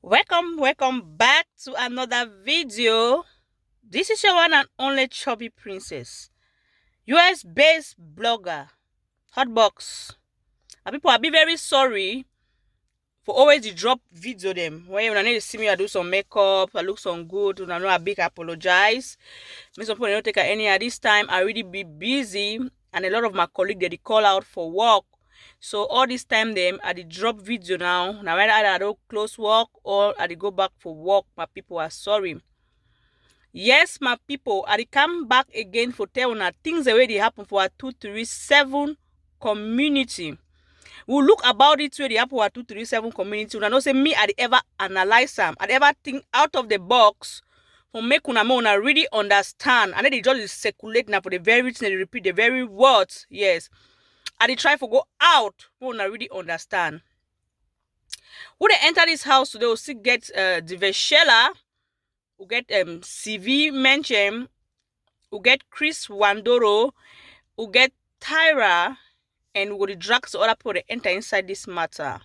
Welcome back to another video. This is your one and only chubby princess, US based blogger, Hotbox. And people, I be very sorry for always the drop video them. When I need to see me, I do some makeup, I look some good, and I know I big apologize. Me some people don't take any at this time. I really be busy, and a lot of my colleagues they call out for work. So all this time them I did drop video now. Now when I don't close work or I did go back for work, my people are sorry. Yes, my people, I did come back again for tell una things already happen for our 237 community. We'll look about it where the happen for our 237 community. Una know say me I ever analyze them. I ever think out of the box for make una really understand. And then they just circulate now for the very thing they repeat the very words. Yes. I dey try for go out when I really understand. When they enter this house today, we'll still get the Veshela, we'll get CV Menchem, we'll get Chris Wandoro, we'll get Tyra, and we'll drag the other people that enter inside this matter.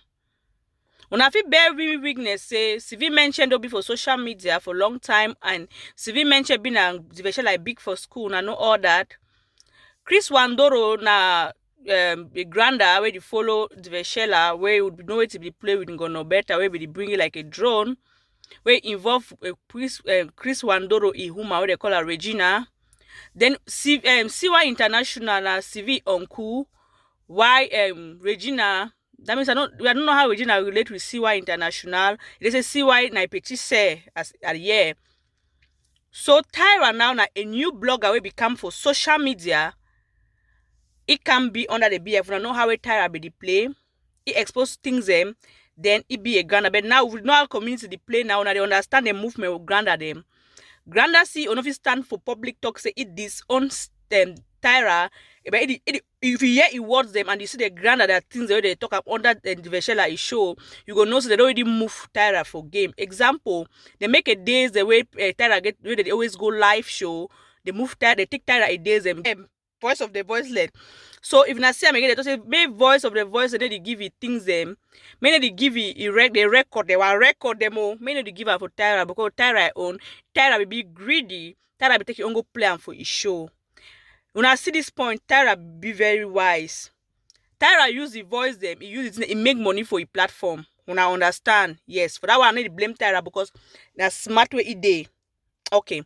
When I feel very weakness, say CV Menchem don't be for social media for a long time, and CV Menchem been a the Veshela big for school, and I know all that. Chris Wandoro na a granda where you follow the Veshela, where you would know it to be play with ngono better, where they bring it like a drone, where involve Chris Wandoro Ihuma, where they call her Regina. Then CY International na CV Uncle, why Regina. That means I don't know how Regina relate with CY International. They say CY na petit say as a year. So Tyra now na a new blogger will become for social media. It can be under the BF. We don't know how a Tyra be the play. It expose things them. Then it be a granda. But now we know how community the play now. Now they understand the movement of granda them. Granda see on if it stand for public talk say it disown Tyra. But if you hear it words them and you see the granda that things they talk up under the Veshela is show, you go know so they don't really move Tyra for game. Example, they make a days the way Tyra get where they always go live show. They move Tyra, they take Tyra a days them. Voice of the voiceless. So if I say again, they say make voice of the voice and then they give it things them. Many they give it they record they will record them all. Many they give her for Tyra because Tyra own. Tyra will be greedy. Tyra will take your own go plan for his show. When I see this point, Tyra be very wise. Tyra use the voice them, he use it, he make money for a platform. When I understand, yes. For that one I need to blame Tyra because that's smart way it day. Okay.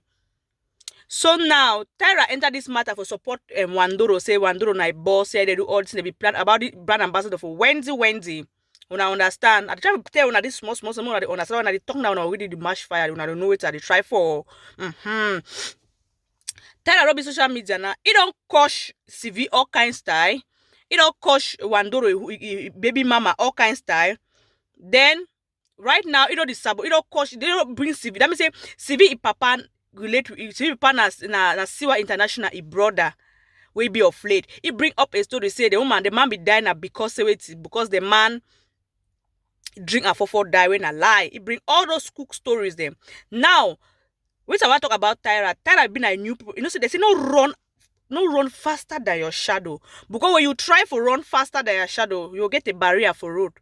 So now, Tyra enter this matter for support Wandoro. Say Wandoro na boss, say they do all this, they be plan about the brand ambassador for Wendy. When I understand, I try to tell when this small, when I understand, when I talk now, when I already the mash fire, when I don't know it, I try for. Tyra Robbie social media now, it don't cost CV all kind style. It don't cost Wandoro, baby mama, all kind style. Then, right now, it don't disable, it don't cost, they don't bring CV. That means say, CV is papa, relate with CV partners na Siwa International a brother will be of late. He bring up a story say the man be dying because the man drink and for die when a lie. He bring all those cook stories them. Now, which I want to talk about Tyra. Tyra been a new people. You know, so they say no run faster than your shadow. Because when you try to run faster than your shadow, you'll get a barrier for road.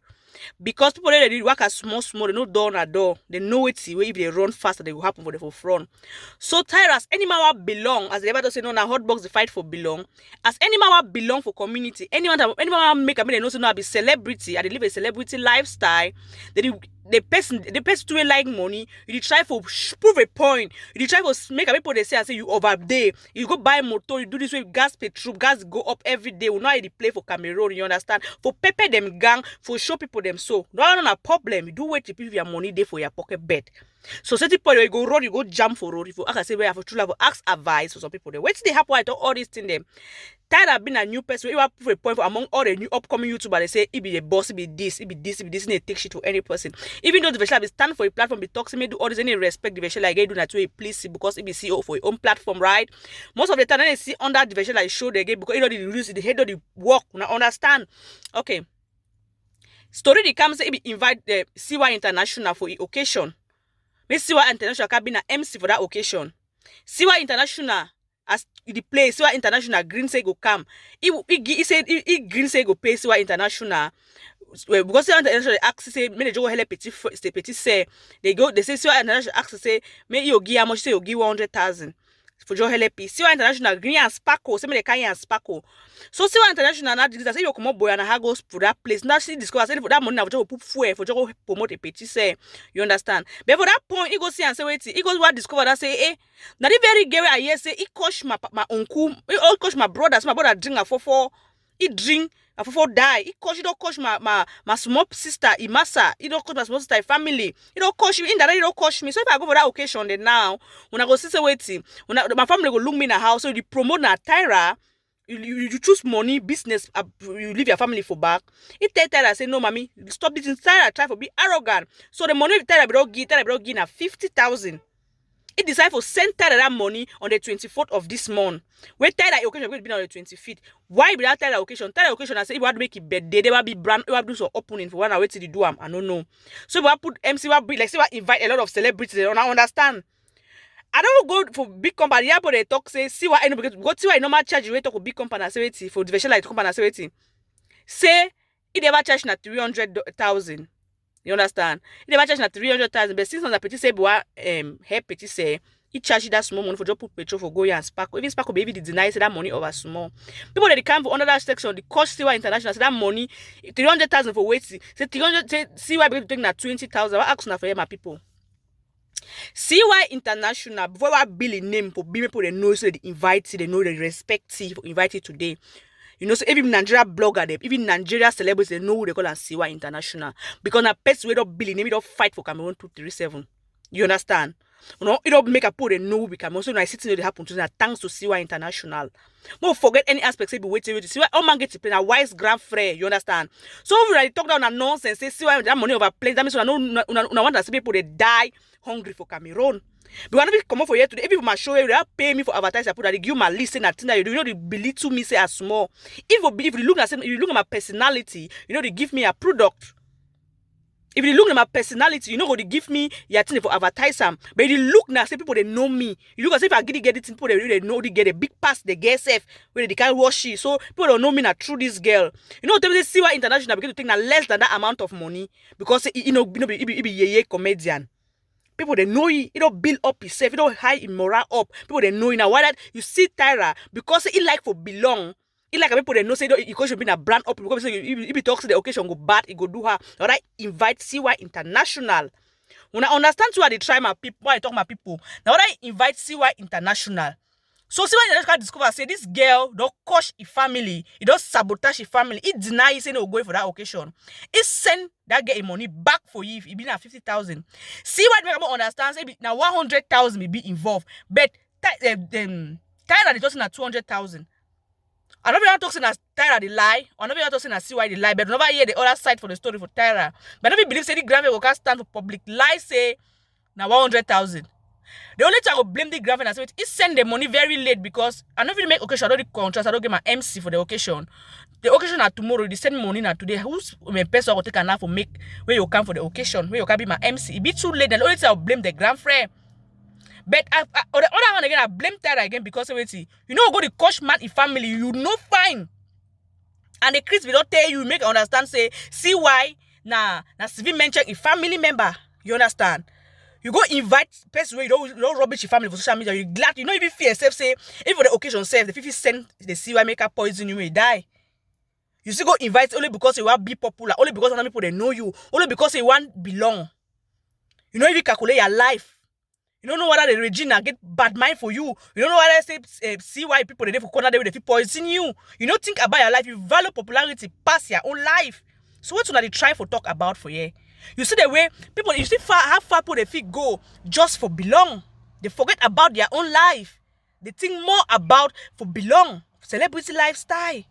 Because people they did work as small, they know door na door. They know it's if they run faster, they will happen for the front. So Tyras, any man belong, as they ever say no na hot box the fight for belong. As any man belong for community, any man make a they know say no be celebrity, and they live a celebrity lifestyle. The person to like money, you try for prove a point, you try for make a people they say and say you overday, you go buy motor, you do this way, gas go up every day. We know how they play for Cameroon, you understand? For pepper them gang, for show people them so. No problem. You do wait to pay your money there for your pocket bed. So certain people you go road, you go jump for road. If you ask say where have true love, ask advice for some people there. Wait till they happen I talk all these things them. Tyra been a new person. You have prove a point for among all the new upcoming YouTubers. They say it be the boss, it be this, and they take shit to any person. Even though the Veshela be stand for a platform, be talks me do all this any respect the Veshela like do that way please because it be CEO for your own platform, right? Most of the time they see under the Veshela like show the game because you know the use the head of the work. Now understand? Okay. Story the comes say be invite the CY International for the occasion. Miss CY International can be an MC for that occasion. CY International as the place Siwa International green say go come. He said he green say go pay Siwa International. Well, because Siwa International ask say make they go help petit say they say Siwa International ask say make you give how much, say you give 100,000 for Joe help. Siwa International green and sparkle, say make they carry and sparkle. So Siwa International now this say you come up boy and I go for that place. Now she discover say for that money now for just put fuel for just promote a petit say. You understand? But for that point, he go see and say wait, he goes what discover that say now the very girl I hear say he coach my uncle, he all coach my brother, so my brother drink a for he drink a for die. He coach, he don't coach my small sister, Imasa, he don't coach my small sister family. He don't coach me in that, he don't coach me. So if I go for that occasion then now, when I go see say waiting, when my family go look me in the house, so you promote na Tyra. You choose money, business, you leave your family for back. It tell Tyra say, no, mommy, stop this. Tyra try for be arrogant. So the money Tyra will give na 50,000. He decide for send Tyra that money on the 24th of this month. When Tyra occasion going to be on the 25th. Why be that Tyra occasion? Tyra occasion I say, if you want to make it birthday, they will be brand, you have to do some opening for one hour till they do I don't know. So we put MC, like say we invite a lot of celebrities. They don't understand. I don't go for big company. Yeah, but they talk say see what I know because see why normal charge you talk for big company activity for division like company activity. Say it never charge na 300,000. You understand? It never charge na 300,000. But since on the petit say boy help petit say he charge that small money for just put petrol for go and sparkle. Even sparkle baby deny say that money over small. People that come for under that section the cost Siwa International say that money 300,000 for waiting. Say 300 say Siwa baby take na 20,000. What ask na for my people? Siwa International, before I bill a name for people they know, so they invite you, they know they respect you, invite you today. You know, so even Nigeria blogger, them, even Nigeria celebrities, they know who they call as Siwa International. Because na person we don't bill, they don't fight for Cameroon 237. You understand? You know, it don't make a poor they know we Cameroon. So when I sit in they happen to that thanks to Siwa International. Don't forget any aspect, say be waiting. Siwa, all man get to play a wise grand frère, you understand? So when I talk down a nonsense, say Siwa that money over place, that means I know want to see people they die hungry for Cameroon. But when I come up for here today, if you my show you, they pay me for advertising, I put that they give you my list and that you do, you know they belittle me say as small. If you look at my personality, you know they give me a product. If you look at my personality, you know they give me your thing for advertising. But if you look now, say people they know me. You look as if I get it, people they know they get a big pass the get safe where they can't wash it. So people don't know me now through this girl. You know, they see why International begin to take now less than that amount of money because it be ye comedian. People they know you don't build up yourself, you don't high in morale up. People they know you now. Why that you see Tyra because he like for belong. He like people they know say you should be a brand up because if he talks to the occasion go bad, he go do her. All right, invite CY International. When I understand why they try my people, why I talk my people. Now I invite CY International. So CY International discover say this girl don't coach his family, he don't sabotage his family, he deny he say no going for that occasion. He send that get money back for you if he be na 50,000. See what make people understand say now 100,000 may be involved, but Tyra they talking at 200,000. I don't even talk saying that Tyra the lie. I don't even talk saying that CY the lie. But never hear the other side for the story for Tyra. But I don't believe say the graphic will stand for public lie say now 100,000. The only time I will blame the graphic and say it send the money very late because I don't even make occasion. I don't do contrast. I don't get my MC for the occasion. The occasion are tomorrow. They send money now today. Who's my person will take an hour for make where you come for the occasion where you can be my MC. It be too late. The only time I will blame the grand frère. But on the other hand again, I blame Tyra again because wait, you know go the coach man in family, you know fine. And the Chris will not tell you, make understand, say, see why na civil mention a family member. You understand? You go invite person where you don't rubbish your family for social media, you glad you know even fear yourself, say, if for the occasion self, the 50 send the CY make a poison you may die. You still go invite only because you want to be popular, only because other people they know you, only because you want belong. You know if you calculate your life. You don't know whether the Regina get bad mind for you. You don't know whether see why people they for corner they will poison you. You don't think about your life. You value popularity past your own life. So what should they try for talk about for you? You see the way people you see how far people they feel go just for belong. They forget about their own life. They think more about for belong, celebrity lifestyle.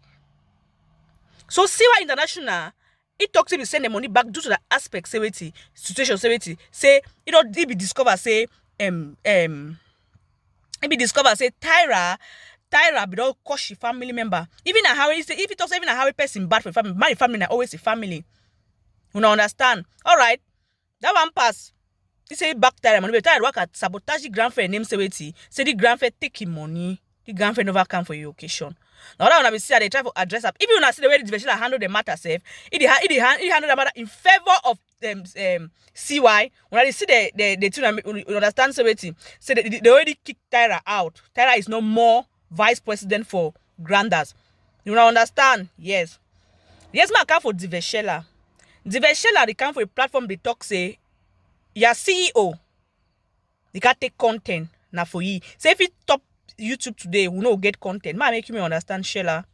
So CY International, it talks to be send the money back due to the aspect situation say it be discover say it be discover say Tyra be don't coach your family member. Even a how if it talks even a how person bad for family, my family na always a family. You know understand? All right, that one pass. He say back Tyra money, but Tyra work at sabotage the grand frère name say the grand frère take him money. The girlfriend never come for your occasion. Now that when I see how they try to address up, even when I see the way the Veshela handle the matter, safe, it handle the matter in favor of CY. When I see the thing, you understand something. Say they already kicked Tyra out. Tyra is no more vice president for Grandas. You know understand? Yes. Yes, man, come for the Veshela. The Veshela they come for a platform they talk say, your CEO. They can't take content now for you. Say if you top YouTube today, we know get content. Man, make me understand, Shella.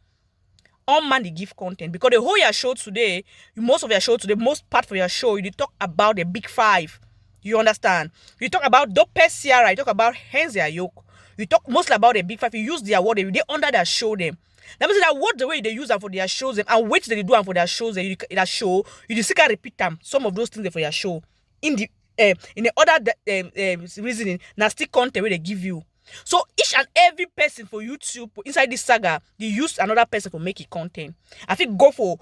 All man they give content because the whole your show today, most of your show today, most part for your show, you talk about the big five. You understand? You talk about Dope Sierra, you talk about Henzia Yoke. You talk mostly about the big five. You use their word, they under their show them. That means that what the way they use them for their shows them and which they do them for their shows them, that show, you just can repeat them. Some of those things for your show. In the other reasoning, now still content where they give you. So each and every person for YouTube inside this saga, they use another person for making content. I think go for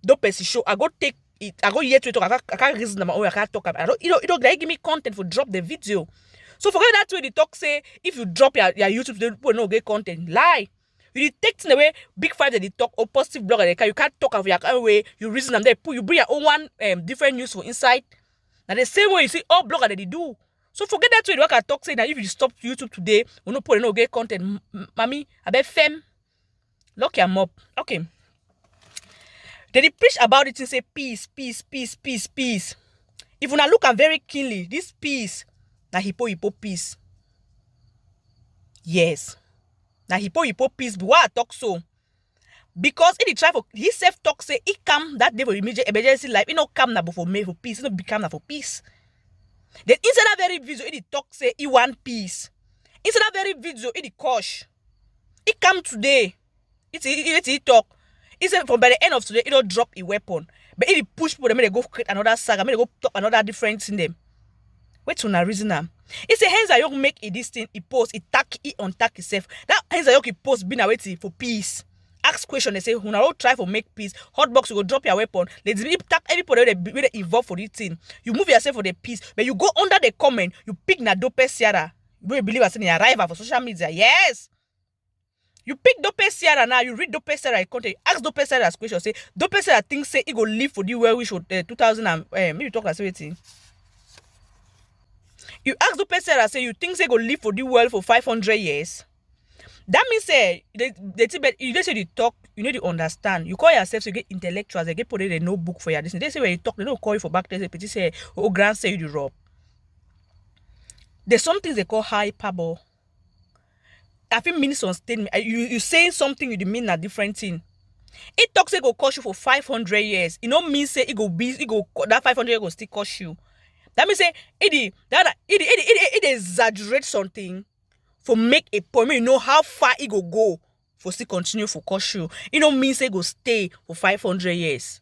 Dope person show. I go take it. I go here to talk. I can't reason them. I can't talk about. They give me content for drop the video. So forget that way they talk. Say if you drop your YouTube, people no get content. Lie. You take things away. Big five that they talk or positive blogger. You can't talk of your own way. You reason them there. You bring your own one different news for inside. Now the same way you see all bloggers that they do. So forget that way. What I talk say that if you stop YouTube today, we no put no get content. Mommy, I bet fem. Lock your up. Okay. They preach about it and say peace, peace, peace, peace, peace. If you now look at very keenly, this peace, na hippo peace. Yes. Na hippo peace. But why I talk so? Because in the try for he self talk say he come that day for immediate emergency life. He no come now for me for peace. He no become now for peace. Then inside that very video, he talk say he want peace. Inside that very video, he cosh. He come today. He talk. He said from by the end of today, he don't drop a weapon. But he push people, they go create another saga, they go talk another difference in them. Wait to na reason am. He say hence I don't make a this thing, he post, he tack, he untack himself. That hence I he post been waiting for peace. Ask question, they say, who now try for make peace. Hotbox, you go drop your weapon. Let's tag everybody where they involve for this thing. You move yourself for the peace. But you go under the comment, you pick na Dope Sierra. You believe I said in arrival for social media. Yes. You pick Dope Sierra now, you read Dope Sierra content, ask Dope Sierra's question, say, Dope Sierra thinks say he go live for the where we should 2000 and maybe talk like 17. You ask Dope Sierra, say you think say go live for the world for 500 years. That means say you say you talk, you need to understand. You call yourself so you get intellectuals, they get put in a notebook for you. They say when you talk, they don't call you for back. They say, oh, grand say you the rob. There's some things they call hyperbole. I think means on statement. You saying something you mean a different thing. It talks it go cost you for 500 years. It don't mean say it go that 500 years go still cost you. That means say it exaggerate something for make a point. You know how far it go for still continue for cost you. It don't mean say it go stay for 500 years.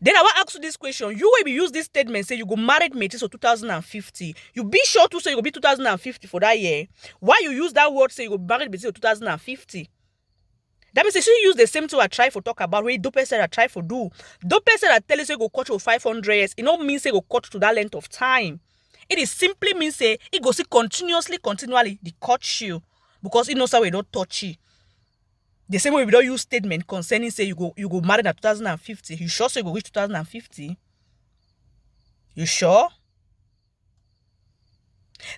Then I will ask you this question. You will be use this statement say you go married mate till 2050. You be sure to say you go be 2050 for that year. Why you use that word say you go married mate till 2050? That means you use the same thing I try for talk about where Dope said I try for do. Dope said I tell you say you go cut for 500 years. It don't mean say you go cut to that length of time. It is simply means say it go see continually the cut you because it knows how we don't touch you. The same way we don't use statement concerning say you go marry at 2050. You sure say you go reach 2050? You sure?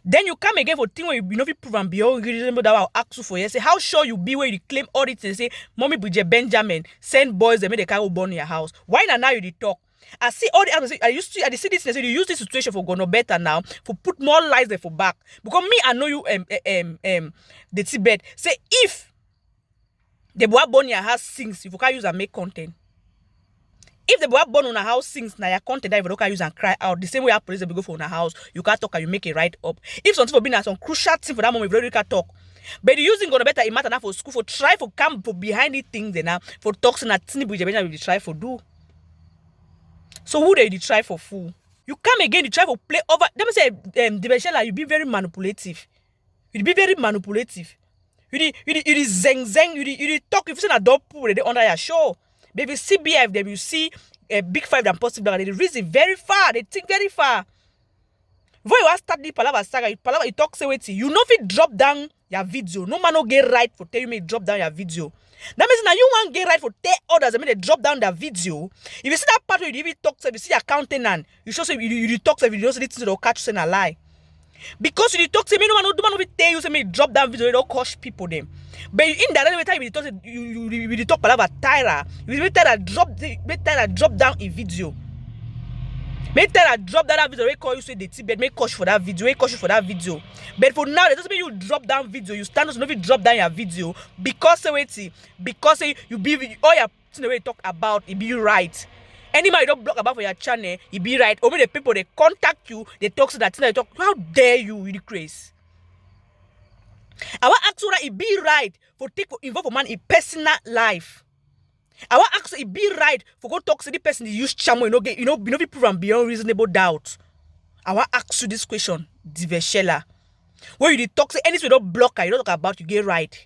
Then you come again for thing where you know if prove and be all reasonable that I'll ask you for you. Say how sure you be where you claim all this and say Mommy Bridget Benjamin send boys they make the car burn your house. Why now you talk? I see all the others. I see this. You use this situation for go better now for put more lies there for back because me I know you the Tibet say if the boy born your house sings, if you can't use and make content. If the boy born on a house sings, now your content that you can use and cry out. The same way our police will go for a house, you can't talk and you make it right up. If something for being some crucial thing for that moment, you can't talk. But the using gonna better it matter now for school for try for come for behind the things then now for talks and tiny bridge will try for do. So who they try for fool? You come again, you try for play over. Let me say, the you be very manipulative. You be very manipulative. You zeng. You talk. If you say a dog pool, they under your show. Baby CBF, they will see a big five than possible. They reason very far. They think very far. When you start the palava saga, you talk say wait. You know if you drop down your video. No man no get right for tell you may drop down your video. That means now you want get right for tell others and they drop down their video. If you see that part where you even talk, if you see your countenance, you show say you talk, if you don't say this they'll catch you saying a lie. Because you talk to me, no man will tell you say me drop down video, they don't cost people them. But you indirectly time you talk you talk about Tyra, you will tell that drop down a video. Make tell that drop that video, we call you say the Tibet, make cost for that video, make cost for that video. But for now, it doesn't mean you drop down video, you stand up to drop down your video because you be all your thing the way you talk about it be right. Anybody you don't block about for your channel, it be right. Or the people they contact you, they talk to that thing they talk. How dare you the craze? I want ask you that it be right for take involve a man in personal life. I want ask you it be right for go talk to the person you use chamo, you know be proven beyond reasonable doubt. I want ask you this question, Diveshela. Where you talk to anything you don't block her, you don't talk about, you get right.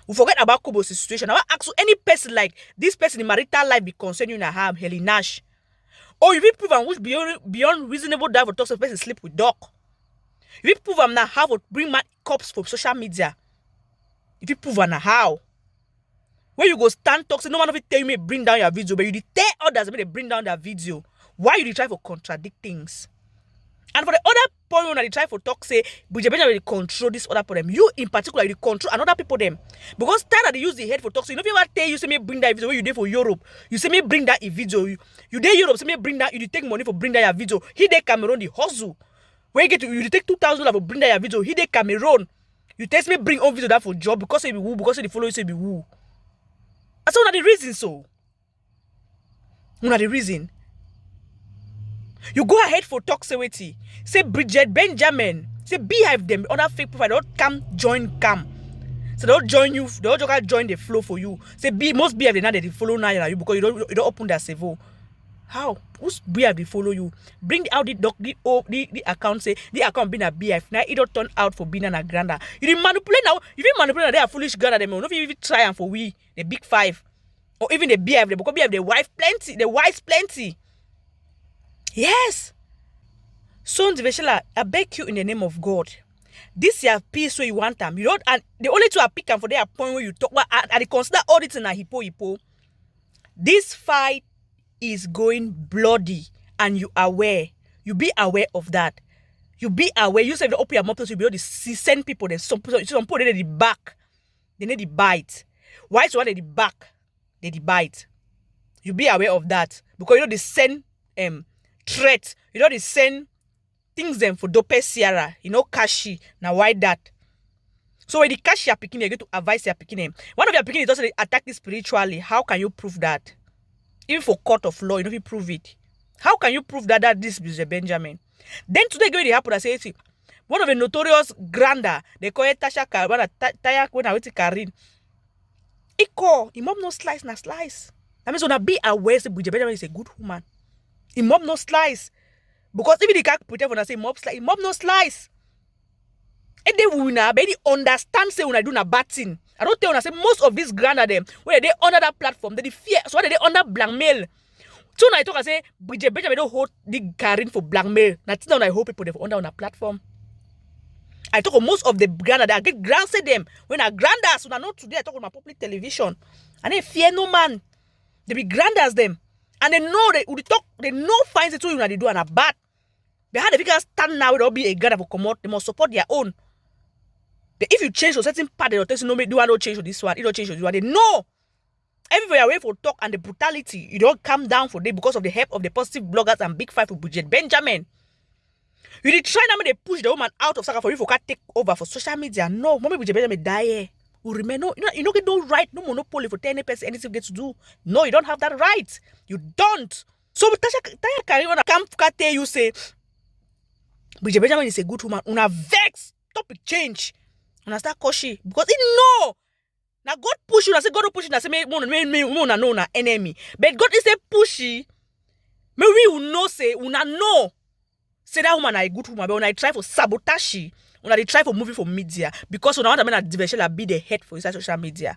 We forget about Kobo's situation. I want ask you any person like this person in marital life be concerned you in a harm, Heli Nash. Or you be proven which beyond reasonable doubt for talk to a person sleep with dog. If you prove now how to bring my cops for social media. If you prove now how. Where you go stand talk, say no man of it tell me bring down your video, but you tell others when they bring down their video. Why you try for contradict things? And for the other point when they try for talk, say Buja Benjamin will control this other problem. You in particular, you control another people them. Because time that they use the head for talk, so you know if you ever tell you say me bring that video where you there for Europe, you say me bring that a video. You there Europe, say me bring that, you take money for bring that your video. He there Cameroon the hustle. Where you get to you take $2,000 for bring that your video. He there Cameroon. You tell me bring on video that for job because they be woo, because they follow you say be woo. That's one of the reasons so. One of the reason. You go ahead for talk say Bridget Benjamin, say beehive them, other fake profile, don't come join cam. So they don't join you, they don't join the flow for you. Say most beehive they now they follow now you because you don't open their servo. How? Who's beehive they follow you? Bring out the account, say the account being a beehive. Now it don't turn out for being a granda. You didn't manipulate now. If you manipulate they are foolish granda them. If you even try and for we the big five. Or even the beehive, because beehive the wife plenty, the wives plenty. Yes. So Diveshela, I beg you in the name of God. This your peace where you want them. You don't and the only two are picking for their point where you talk about and they consider auditing a hippo. This fight is going bloody and you aware. You be aware of that. You be aware. You say the open your mouth to be able to send people then some put it in the back. They need the bite. Why is one at the back? They bite. You be aware of that. Because you know they send threats. You know they send things them for dope Sierra. You know kashi. Now why that? So when the kashi are picking, you're going to advise your picking. One of your picking is also attack it spiritually. How can you prove that? Even for court of law, you know if you prove it. How can you prove that this is Benjamin? Then today going to happen I say one of the notorious granda, they call it Tasha Taya when I went to Karin. Iko, mom no slice na slice. That means when be aware say Buja Benjamin is a good woman. Mom no slice. Because even the can't pretend when I say mom no slice. And they will not be understand say when I do na bad thing. I don't tell when I say most of these granda them when they under that platform, they fear so they under blackmail. So now I talk I say Buja Benjamin don't hold the Karin for blackmail. That's not I hope people they under on a platform. I talk of most of the granda that I get granted them when I grandas when I know today I talk on my public television and they fear no man. They be grandas them and they know they know finds it to you when they do and a bad. They had the figure stand now will be a granda for come out. They must support their own. If you change to certain part they'll tell you no do I don't change to this one, it don't change to this one. They know everybody away for talk and the brutality. You don't come down for them because of the help of the positive bloggers and big five for Buja Benjamin. You did try now they push the woman out of Saka for you for take over for social media. No, mommy Buja Benjamin die. Who remain no, you don't get no right, no monopoly for 10 person anything you get to do. No, you don't have that right. You don't. So Taya Karima come tell you say Buja Benjamin is a good woman. Una vex topic change. Una start koshi because it no. Now God push you. I say God don't push you. I say me no na enemy. But God is a pushy. Me we will know say una know. Say that woman a good woman, but when I try for sabotage, when I try for moving for media, because when I want to make Diveshela be the head for inside social media.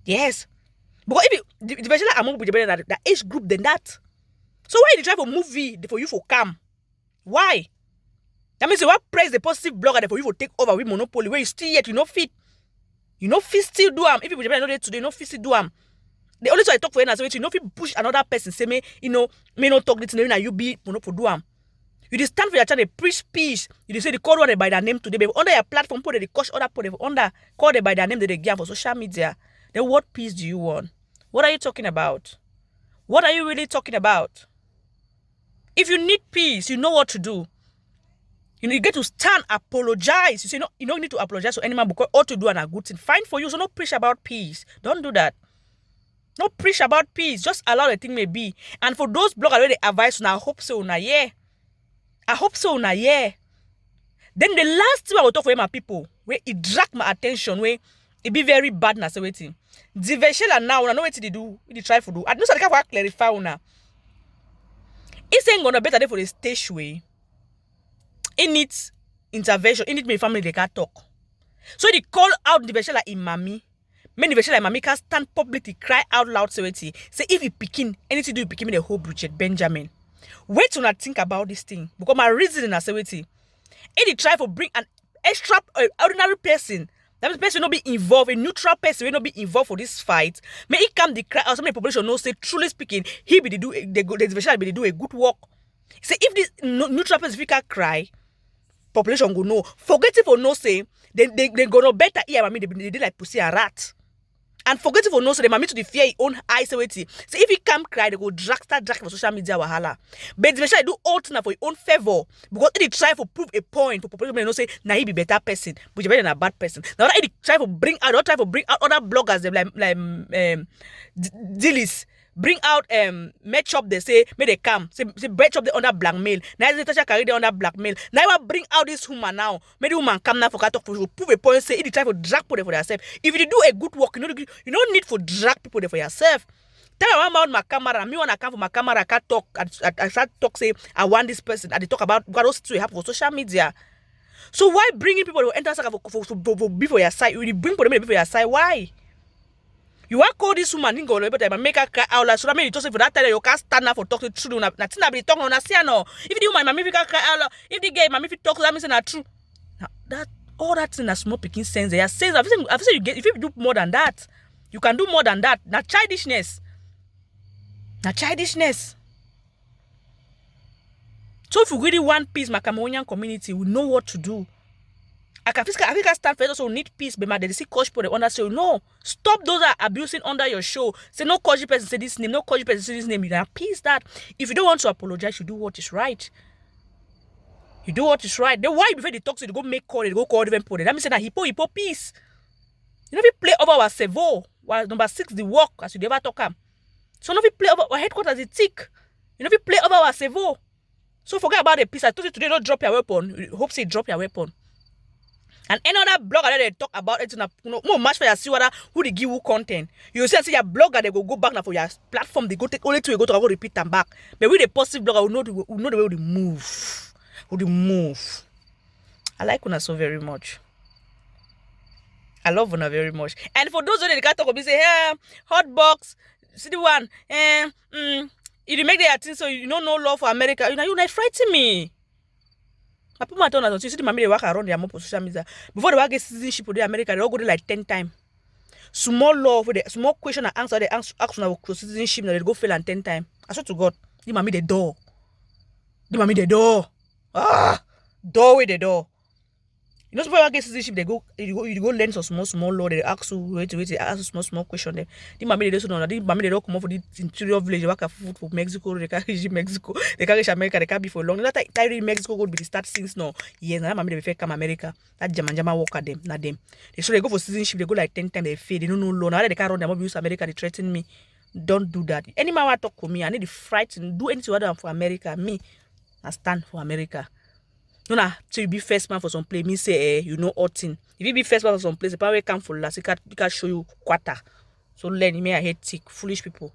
Yes. Because if Diveshela among the age group than that. So why you try for movie for you for come? Why? That means you want praise the positive blogger for you will take over with monopoly where you still yet you know fit. You know fit still do am. If people know they today, you know fit still do am. The only time I talk for you, you know fit push another person, say me, you know, me not talk this now you be monopoly do am. You just stand for your channel, preach peace. You just say the call one by their name today, but under your platform, put the coach other put under call them by their name that they give for social media. Then what peace do you want? What are you talking about? What are you really talking about? If you need peace, you know what to do. You know, you get to stand, apologize. You say no, you don't need to apologize to anyone because all to do and a good thing. Fine for you, so don't preach about peace. Don't do that. Don't preach about peace. Just allow the thing may be. And for those bloggers where they advise, I hope so, yeah. I hope so, yeah. Then the last thing I will talk for my people, where it drag my attention, where it be very bad na say waiting. The veshela now, I know what they do, they try to do. I know so they can clarify now. It's ain't gonna better for the stage way. It needs intervention. It needs my family they can talk. So they call out the veshela in mommy. Many veshela mommy can stand publicly, cry out loud, say if you picking anything to do, picking the whole Bridget Benjamin. Wait till I think about this thing because my reasoning is say if they try to bring an extra ordinary person, that means person will not be involved, a neutral person will not be involved for this fight. May it come the cry or some of the population know say truly speaking, he be do the do a good work. Say if this neutral person can cry, population go know. Forget it for no say they gonna better here. I mean they like pussy a rat. And forget it for no so they might to the fear his own eyes. So if he come cry, they go start drag for social media wahala. But the do all things for your own favor. Because if they try to prove a point for population, they say nah he be better person, but you're better than a bad person. Now if they try to bring out other bloggers like Dillis. Bring out match up they say may they come say match up the under blackmail. Now they touch carry the under blackmail. Now I bring out this woman now. May the woman come now for talk for prove a point say if they try to drag people for themselves. If you do a good work, you don't need for drag people there for yourself. Tell me about my camera. Me when I come for my camera, I can't talk. I start talk say I want this person. And they talk about what else to happen for social media. So why bringing people to enter for be for your side? You bring people to be for your side. Why? You want call this woman didn't go but make her cry out loud. So that means you just for that time you can't stand up for talk to true. Nothing that be talking on a no. If the woman mommy can cry out loud, if the gay mommy talk that means not true. Now that all that thing that small picking sense they are saying I've said you get if you do more than that, you can do more than that. Now childishness. Now childishness. So if you really want peace, my Cameroonian community will know what to do. I can stand for also need peace, but they see coach people under say no. Stop those are abusing under your show. Say no coach person say this name, no coach person say this name. You can peace that. If you don't want to apologize, you do what is right. You do what is right. Then why before they talk to you, they go make call, they go call even put it. That means that hippo peace. You know if you play over our servo, while number 6 the work as you never talk am. So no if you play over our headquarters the tick. You know if you play over our servo. So forget about the peace. I told you today, don't drop your weapon. Hope say drop your weapon. And any other blogger that they talk about it, more much for your see whether who they give you content. You see your blogger they go back now for your platform. They go take only 2 you go to go repeat them back. But with the positive blogger, we know the way they move. How they move. I like Una so very much. I love Una very much. And for those that can't talk about, say, hot box, see the one, you make the thing so you don't know love for America. You not frighten me. My people told us, you see the mommy they work around their mom for social media. Before they work get citizenship with America, they all go there like 10 times. Small law for the small question and answer, they ask for citizenship, they go fail and 10 times. I swear to God, the mommy the door. The mommy the door. Door with the door. You know, before you get citizenship, you go learn some small law. They ask you wait, they ask you small question. The mommy they don't know. The mommy they don't come out for the interior village. They work food for Mexico. They can't reach Mexico. They can't reach America. They can't be for long. That time in Mexico go be the start since now. Yes, now mommy they prefer come America. That jama work at them, not them. So they go for citizenship. They go like 10 times. They fail. They don't know law. Now they can't run. They must use America. They threaten me. Don't do that. Any man want talk to me, I need to frighten. Do anything other than for America. Me, I stand for America. No, so you be first man for some place, me say, you know, all thing. If you be first man for some place, the power come for last, you can show you quarter. So learn, me I hate tick, foolish people.